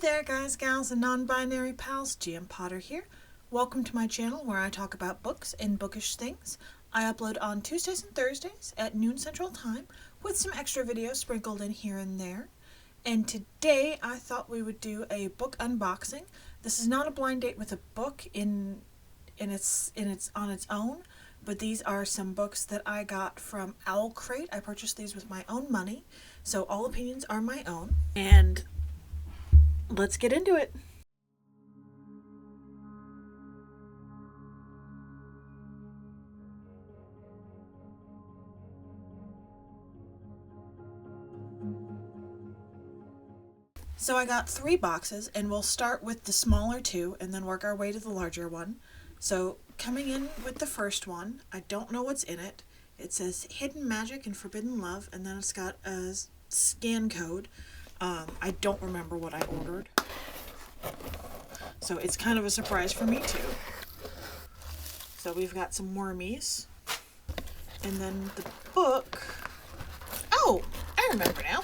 there guys, gals, and non-binary pals, GM Potter here. Welcome to my channel where I talk about books and bookish things. I upload on Tuesdays and Thursdays at noon Central Time with some extra videos sprinkled in here and there. And today I thought we would do a book unboxing. This is not a blind date with a book on its own, but these are some books that I got from Owl Crate. I purchased these with my own money, so all opinions are my own. And let's get into it. So I got 3 boxes, and we'll start with the smaller 2 and then work our way to the larger one. So coming in with the first one, I don't know what's in it. It says Hidden Magic and Forbidden Love, and then it's got a scan code. I don't remember what I ordered, so it's kind of a surprise for me too. So we've got some wormies, and then the book. Oh, I remember now.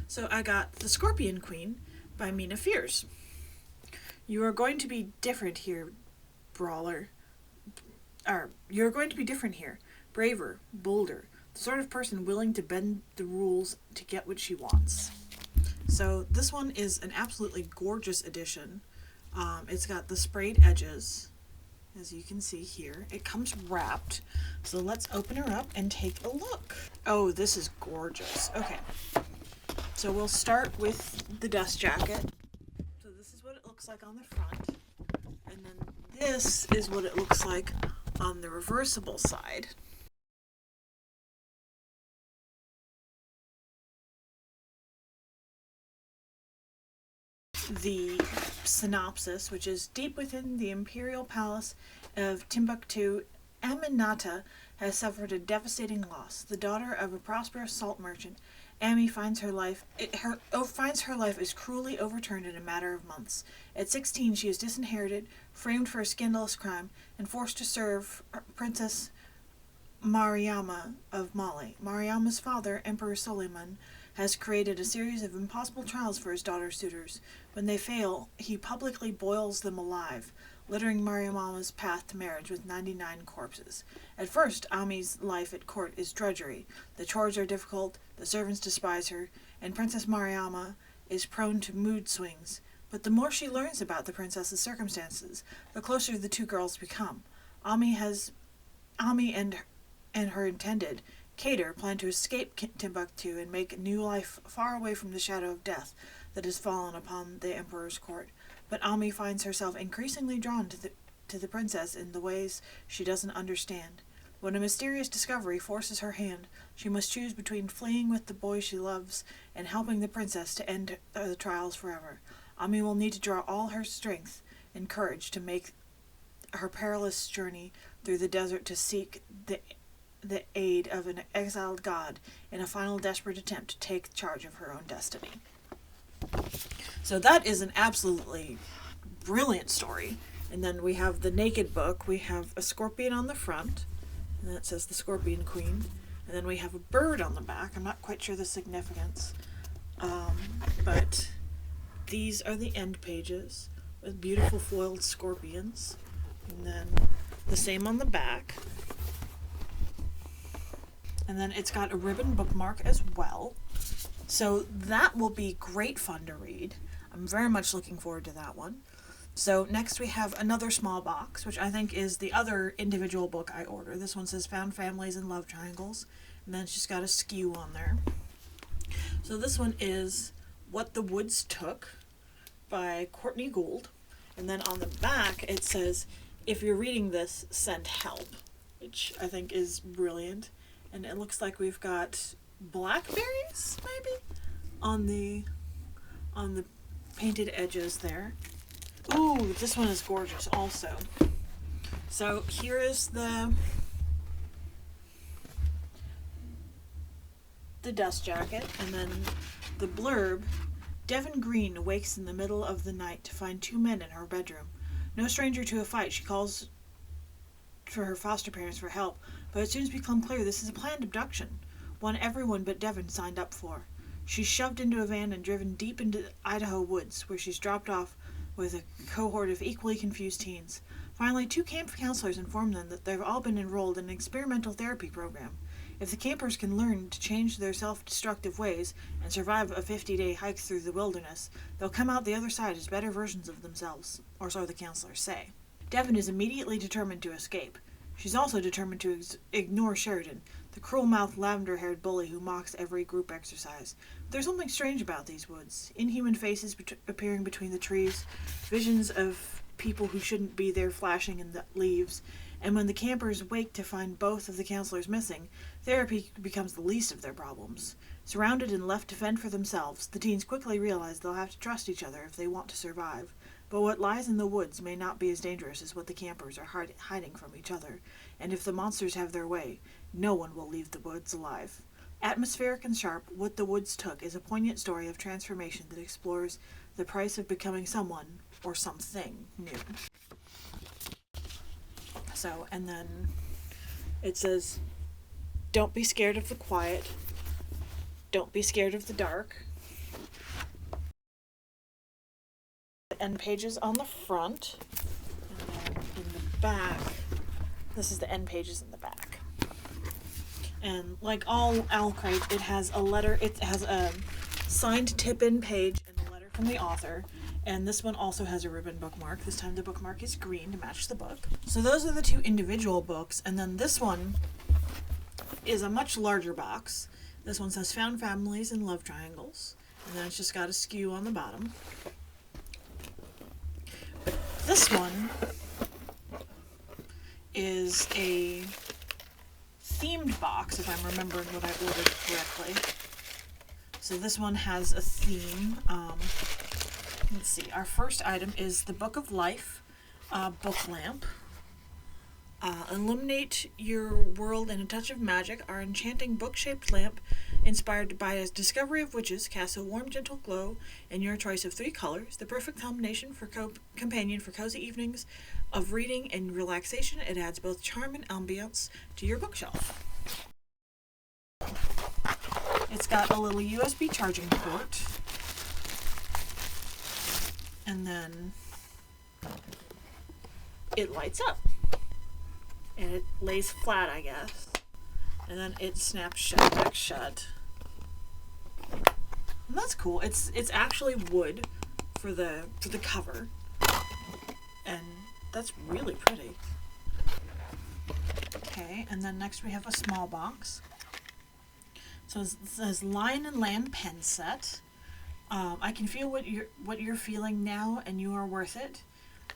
So I got The Scorpion Queen by Mina Fears. You are going to be different here, brawler. You're going to be different here. Braver, bolder, the sort of person willing to bend the rules to get what she wants. So this one is an absolutely gorgeous edition. It's got the sprayed edges, as you can see here. It comes wrapped. So let's open her up and take a look. Oh, this is gorgeous. Okay. So we'll start with the dust jacket. So this is what it looks like on the front. And then this is what it looks like on the reversible side. The synopsis, which is deep within the imperial palace of Timbuktu, Aminata has suffered a devastating loss. The daughter of a prosperous salt merchant, Amy finds her life is cruelly overturned in a matter of months. At 16, she is disinherited, framed for a scandalous crime, and forced to serve Princess Mariama of Mali. Mariama's father, Emperor Suleiman, has created a series of impossible trials for his daughter's suitors. When they fail, he publicly boils them alive, littering Mariama's path to marriage with 99 corpses. At first, Ami's life at court is drudgery. The chores are difficult, the servants despise her, and Princess Mariama is prone to mood swings. But the more she learns about the princess's circumstances, the closer the two girls become. Ami and her intended, Kader, plan to escape Timbuktu and make a new life far away from the shadow of death that has fallen upon the emperor's court. But Ami finds herself increasingly drawn to the princess in the ways she doesn't understand. When a mysterious discovery forces her hand, she must choose between fleeing with the boy she loves and helping the princess to end the trials forever. Ami will need to draw all her strength and courage to make her perilous journey through the desert to seek the aid of an exiled god in a final desperate attempt to take charge of her own destiny. So that is an absolutely brilliant story. And then we have the naked book. We have a scorpion on the front, and then it says The Scorpion Queen. And then we have a bird on the back. I'm not quite sure the significance. But these are the end pages with beautiful foiled scorpions. And then the same on the back. And then it's got a ribbon bookmark as well. So that will be great fun to read. I'm very much looking forward to that one. So next we have another small box, which I think is the other individual book I ordered. This one says Found Families and Love Triangles. And then it's just got a skew on there. So this one is What the Woods Took by Courtney Gould. And then on the back it says, if you're reading this, send help, which I think is brilliant. And it looks like we've got blackberries, maybe, on the painted edges there. Ooh, this one is gorgeous also. So here is the dust jacket, and then the blurb. Devon Green awakes in the middle of the night to find 2 men in her bedroom. No stranger to a fight, she calls for her foster parents for help, but it soon becomes clear this is a planned abduction. one everyone but Devon signed up for. She's shoved into a van and driven deep into Idaho woods, where she's dropped off with a cohort of equally confused teens. Finally, 2 camp counselors inform them that they've all been enrolled in an experimental therapy program. If the campers can learn to change their self-destructive ways and survive a 50-day hike through the wilderness, they'll come out the other side as better versions of themselves, or so the counselors say. Devon is immediately determined to escape. She's also determined to ignore Sheridan, the cruel-mouthed, lavender-haired bully who mocks every group exercise. But there's something strange about these woods. Inhuman faces appearing between the trees, visions of people who shouldn't be there flashing in the leaves, and when the campers wake to find both of the counselors missing, therapy becomes the least of their problems. Surrounded and left to fend for themselves, the teens quickly realize they'll have to trust each other if they want to survive. But what lies in the woods may not be as dangerous as what the campers are hiding from each other, and if the monsters have their way, no one will leave the woods alive. Atmospheric and sharp, What the Woods Took is a poignant story of transformation that explores the price of becoming someone or something new. So, and then it says, don't be scared of the quiet. Don't be scared of the dark. End pages on the front. And then in the back, this is the end pages in the back. And like all owl crates, it has a letter, it has a signed tip-in page and a letter from the author. And this one also has a ribbon bookmark. This time the bookmark is green to match the book. So those are the 2 individual books. And then this one is a much larger box. This one says Found Families and Love Triangles. And then it's just got a skew on the bottom. But this one is a themed box, if I'm remembering what I ordered correctly. So this one has a theme. Let's see, our first item is the Book of Life book lamp. Illuminate your world in a touch of magic. Our enchanting book-shaped lamp, inspired by a discovery of witches, casts a warm, gentle glow in your choice of 3 colors, the perfect combination for companion for cozy evenings of reading and relaxation. It adds both charm and ambiance to your bookshelf. It's got a little USB charging port. And then it lights up. And it lays flat, I guess. And then it snaps back shut. And that's cool. It's actually wood for the cover. And that's really pretty. Okay, and then next we have a small box. So it says Lion and Lamb pen set. I can feel what you're feeling now, and you are worth it.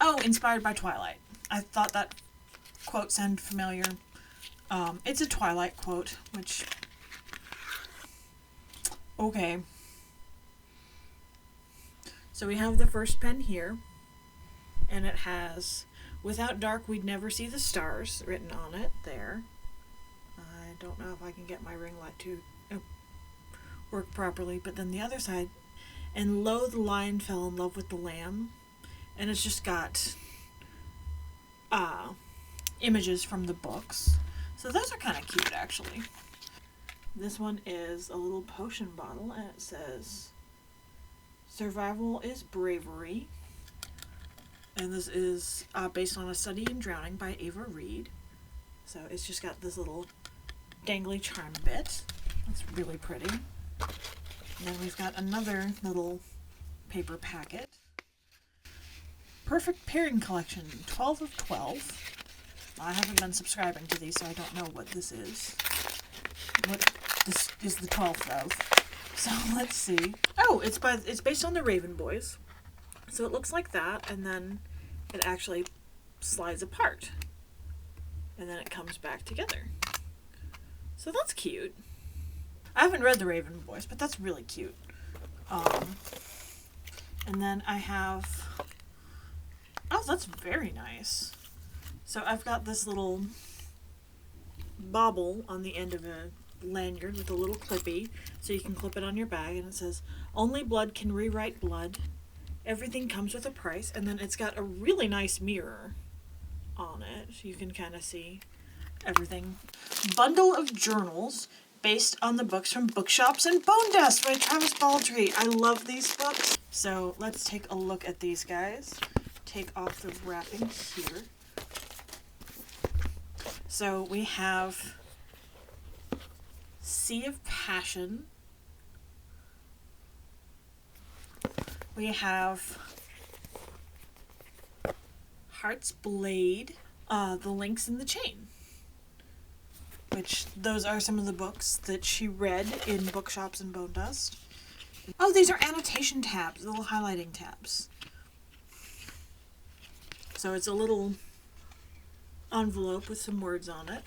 Oh, inspired by Twilight. I thought that quote sounded familiar. It's a Twilight quote, which... Okay. So we have the first pen here, and it has, without dark we'd never see the stars, written on it there. I don't know if I can get my ring light to work properly, but then the other side, and lo, the lion fell in love with the lamb, and it's just got images from the books. So those are kind of cute, actually. This one is a little potion bottle, and it says, Survival is Bravery. And this is based on a study in drowning by Ava Reed. So it's just got this little dangly charm bit. That's really pretty. And then we've got another little paper packet. Perfect Pairing Collection, 12 of 12. I haven't been subscribing to these, so I don't know what this is. What this is the 12th of. So let's see. Oh, it's based on the Raven Boys. So it looks like that, and then it actually slides apart. And then it comes back together. So that's cute. I haven't read the Raven Boys, but that's really cute. And then I have... Oh, that's very nice. So I've got this little bauble on the end of a lanyard with a little clippy, so you can clip it on your bag, and it says, Only blood can rewrite blood. Everything comes with a price. And then it's got a really nice mirror on it, so you can kind of see everything. Bundle of journals, based on the books from Bookshops and Bone Dust by Travis Baldry. I love these books. So let's take a look at these guys. Take off the wrapping here. So we have Sea of Passion. We have Heart's Blade, The Links in the Chain, which those are some of the books that she read in Bookshops and Bone Dust. Oh, these are annotation tabs, little highlighting tabs. So it's a little envelope with some words on it.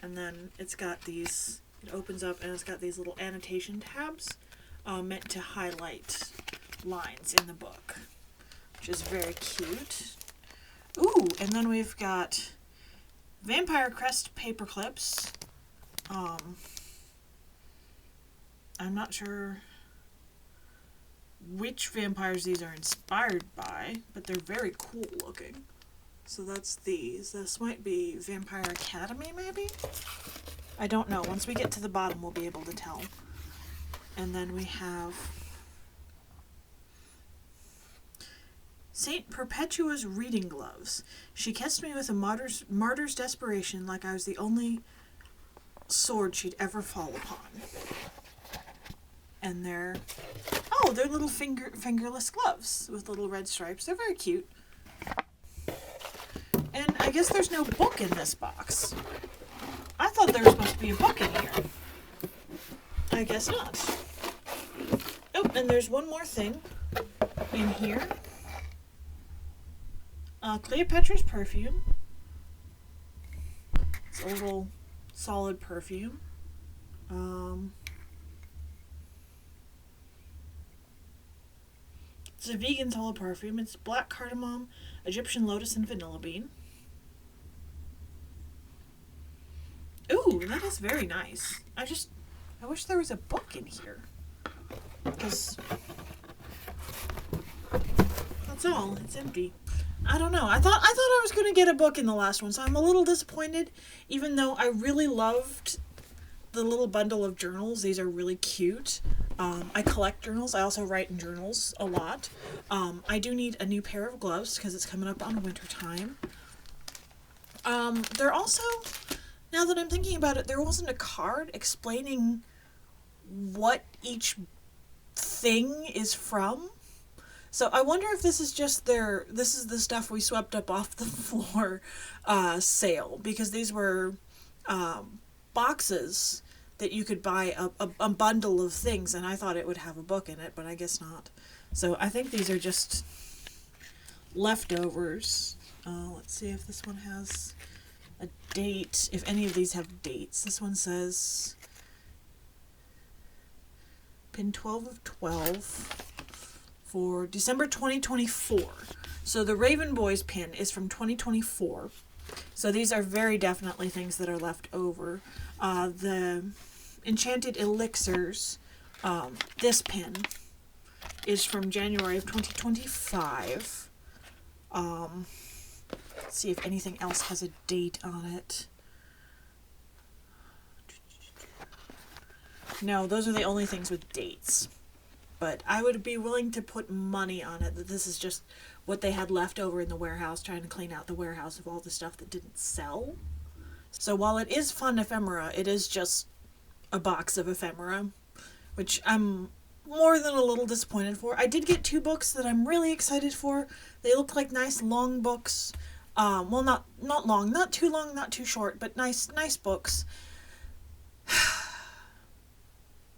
And then it's got these, it opens up and it's got these little annotation tabs meant to highlight lines in the book, which is very cute. Ooh, and then we've got Vampire Crest paper clips. I'm not sure which vampires these are inspired by, but they're very cool looking. So that's these. This might be Vampire Academy, maybe? I don't know. Once we get to the bottom, we'll be able to tell. And then we have Saint Perpetua's reading gloves. She kissed me with a martyr's desperation, like I was the only sword she'd ever fall upon. And they're little fingerless gloves with little red stripes. They're very cute. And I guess there's no book in this box. I thought there was supposed to be a book in here. I guess not. Oh, and there's one more thing in here. Cleopatra's perfume. It's a little solid perfume. It's a vegan solid perfume. It's black cardamom, Egyptian lotus, and vanilla bean. Ooh, that is very nice. I wish there was a book in here. Because that's all. It's empty. I don't know. I thought I was going to get a book in the last one, so I'm a little disappointed, even though I really loved the little bundle of journals. These are really cute. I collect journals. I also write in journals a lot. I do need a new pair of gloves because it's coming up on winter time. They're also, now that I'm thinking about it, there wasn't a card explaining what each thing is from. So I wonder if this is just this is the stuff we swept up off the floor sale, because these were boxes that you could buy a bundle of things, and I thought it would have a book in it, but I guess not. So I think these are just leftovers. Let's see if this one has a date, if any of these have dates. This one says pin 12 of 12 for December 2024. So the Raven Boys pin is from 2024. So these are very definitely things that are left over. The Enchanted Elixirs, this pin is from January of 2025. Let's see if anything else has a date on it. No, those are the only things with dates. But I would be willing to put money on it that this is just what they had left over in the warehouse, trying to clean out the warehouse of all the stuff that didn't sell. So while it is fun ephemera, it is just a box of ephemera, which I'm more than a little disappointed for. I did get 2 books that I'm really excited for. They look like nice long books. Well, not long, not too long, not too short, but nice books.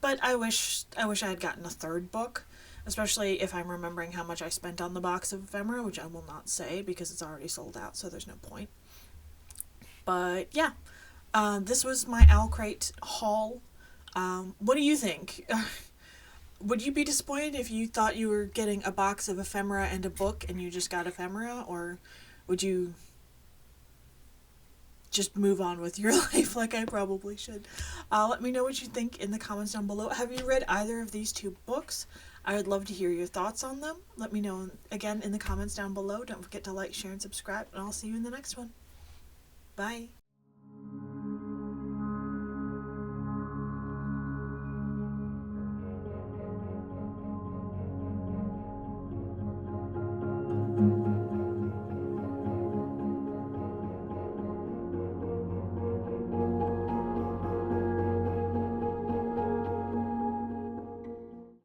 But I wish I had gotten a 3rd book, especially if I'm remembering how much I spent on the box of ephemera, which I will not say because it's already sold out, so there's no point. But yeah, this was my Owl Crate haul. What do you think? Would you be disappointed if you thought you were getting a box of ephemera and a book and you just got ephemera, or would you just move on with your life like I probably should? Let me know what you think in the comments down below. Have you read either of these 2 books? I would love to hear your thoughts on them. Let me know again in the comments down below. Don't forget to like, share, and subscribe, and I'll see you in the next one. Bye.